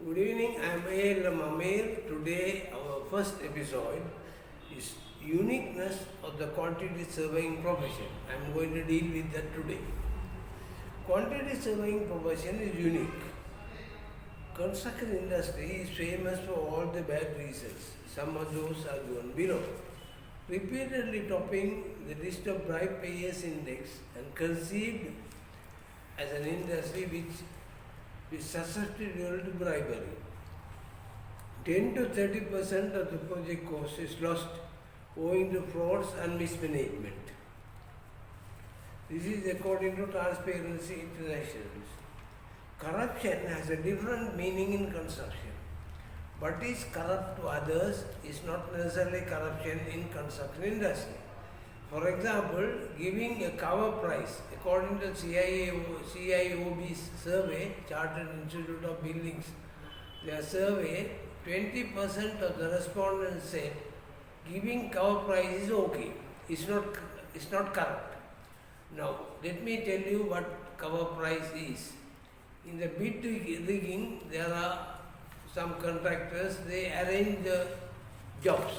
Good evening, I am A.L. Mamir. Today, our first episode is uniqueness of the quantity surveying profession. I am going to deal with that today. Quantity surveying profession is unique. Construction industry is famous for all the bad reasons. Some of those are given below. Repeatedly topping the list of bribe payers index and conceived as an industry which is susceptible to bribery. 10 to 30% of the project cost is lost owing to frauds and mismanagement. This is according to Transparency International. Corruption has a different meaning in construction. What is corrupt to others is not necessarily corruption in construction industry. For example, giving a cover price, according to CIOB's survey, Chartered Institute of Buildings, their survey, 20% of the respondents said giving cover price is okay, it's not corrupt. Now, let me tell you what cover price is. In the bid rigging, there are some contractors, they arrange the jobs.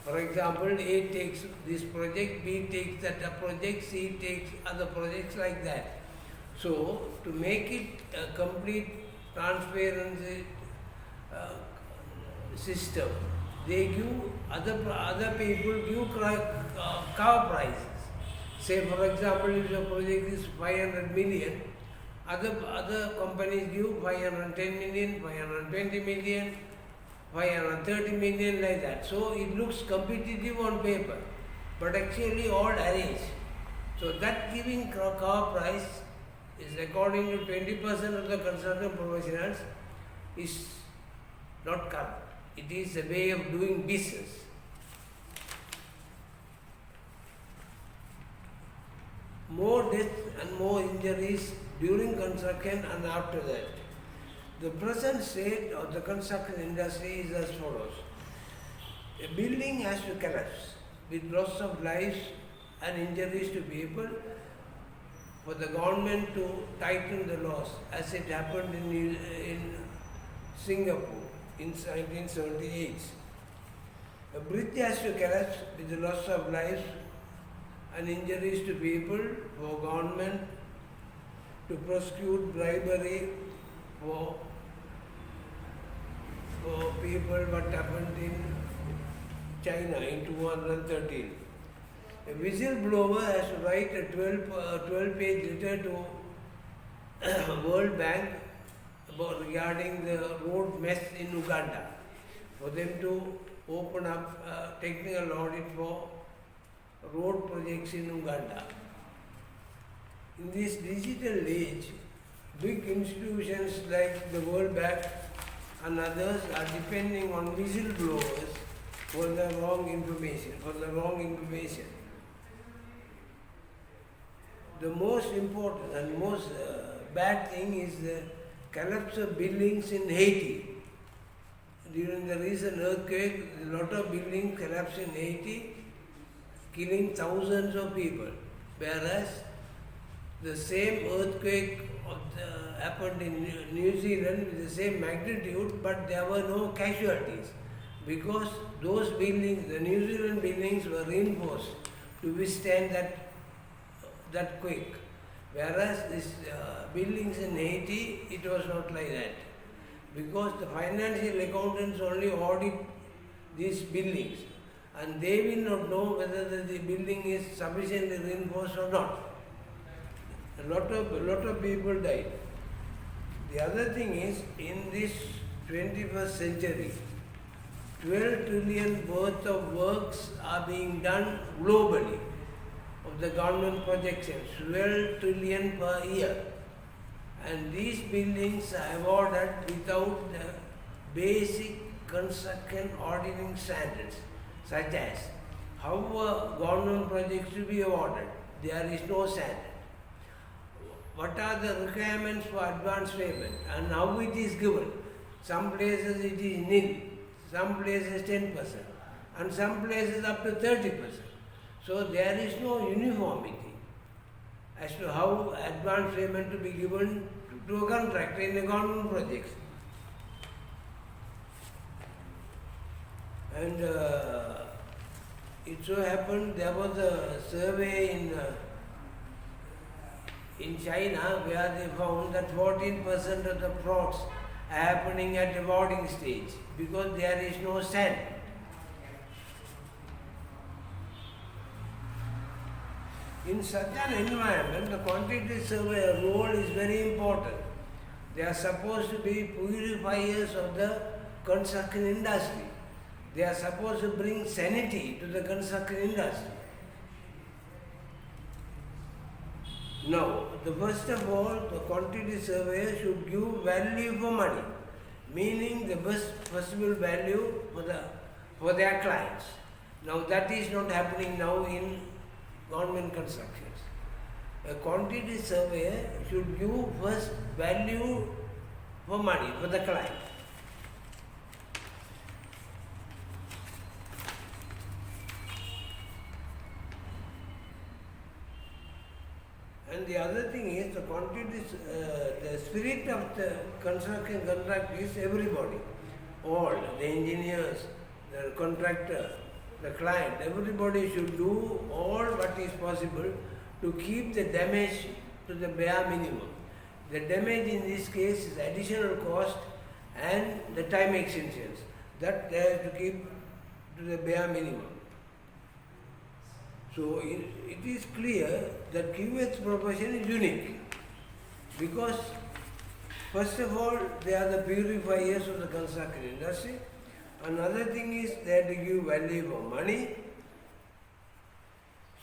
For example, A takes this project, B takes that project, C takes other projects like that. So, to make it a complete transparency system, they give other people give cover prices. Say, for example, if the project is 500 million, other companies give 510 million, 520 million, 530 million, like that. So it looks competitive on paper, but actually all arranged. So that giving cover price is according to 20% of the construction professionals is not corrupt. It is a way of doing business. More deaths and more injuries during construction and after that. The present state of the construction industry is as follows. A building has to collapse with loss of lives and injuries to people for the government to tighten the laws, as it happened in Singapore in 1978. A bridge has to collapse with the loss of lives and injuries to people for government to prosecute bribery for people what happened in China in 2013. A whistleblower has to write a 12-page letter to World Bank regarding the road mess in Uganda for them to open up technical audit for road projects in Uganda. In this digital age, big institutions like the World Bank and others are depending on whistleblowers for the wrong information. The most important and most bad thing is the collapse of buildings in Haiti. During the recent earthquake, a lot of buildings collapsed in Haiti, killing thousands of people. Whereas the same earthquake happened in New Zealand with the same magnitude, but there were no casualties because those buildings, the New Zealand buildings, were reinforced to withstand that quake. Whereas these buildings in Haiti, it was not like that, because the financial accountants only audit these buildings and they will not know whether the building is sufficiently reinforced or not. A lot of people died. The other thing is, in this 21st century, 12 trillion worth of works are being done globally of the government projections, 12 trillion per year. And these buildings are awarded without the basic construction auditing standards, such as how government projects to be awarded. There is no standard. What are the requirements for advance payment and how it is given? Some places it is nil, some places 10%, and some places up to 30%. So there is no uniformity as to how advance payment to be given to a contractor in a government project. And it so happened there was a survey in China where they found that 14% of the frauds are happening at the boarding stage because there is no sand. In such an environment, the quantity surveyor role is very important. They are supposed to be purifiers of the construction industry. They are supposed to bring sanity to the construction industry. Now, first of all, the quantity surveyor should give value for money, meaning the best possible value for their clients. Now, that is not happening now in government constructions. A quantity surveyor should give first value for money for the client. And the other thing is the spirit of the construction contract is everybody, all the engineers, the contractor, the client, everybody should do all what is possible to keep the damage to the bare minimum. The damage in this case is additional cost and the time extensions. That they have to keep to the bare minimum. So it is clear that QS profession is unique because first of all they are the purifiers of the construction industry. Another thing is they have to give value for money.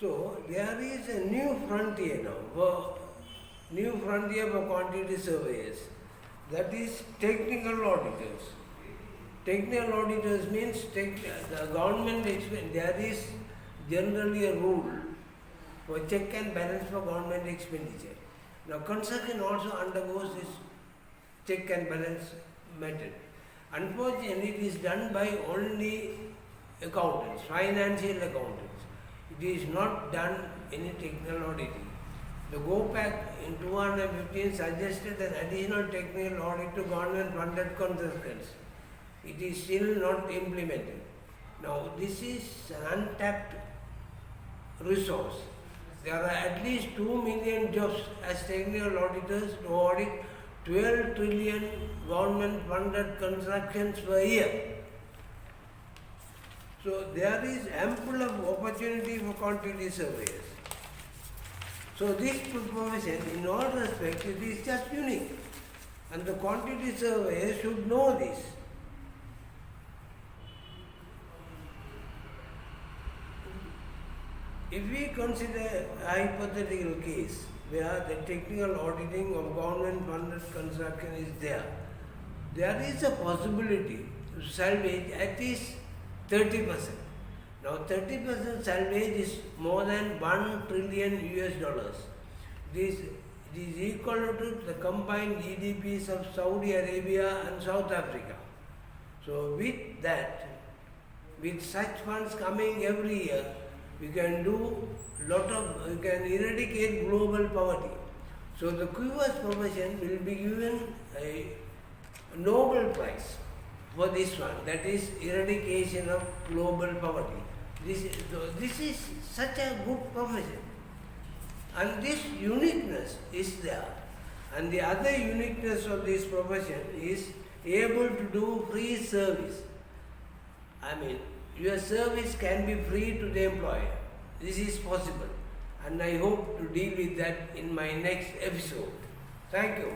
So there is a new frontier now, new frontier for quantity surveyors. That is technical auditors. Technical auditors means the government there is generally a rule for check and balance for government expenditure. Now construction also undergoes this check and balance method. Unfortunately, it is done by only accountants, financial accountants. It is not done any technical auditing. The GOPAC in 2015 suggested an additional technical audit to government funded constructions. It is still not implemented. Now this is an untapped resource. There are at least 2 million jobs as technical auditors to audit 12 trillion government funded constructions per year. So there is ample of opportunity for quantity surveyors. So this profession in all respects it is just unique and the quantity surveyor should know this. If we consider a hypothetical case where the technical auditing of government funded construction is there is a possibility to salvage at least 30%. Now 30% salvage is more than $1 trillion US. This is equal to the combined GDPs of Saudi Arabia and South Africa. So with that, with such funds coming every year, we can eradicate global poverty. So the QS profession will be given a Nobel Prize for this one, that is eradication of global poverty. This is such a good profession. And this uniqueness is there. And the other uniqueness of this profession is able to do free service. I mean, your service can be free to the employer. This is possible. And I hope to deal with that in my next episode. Thank you.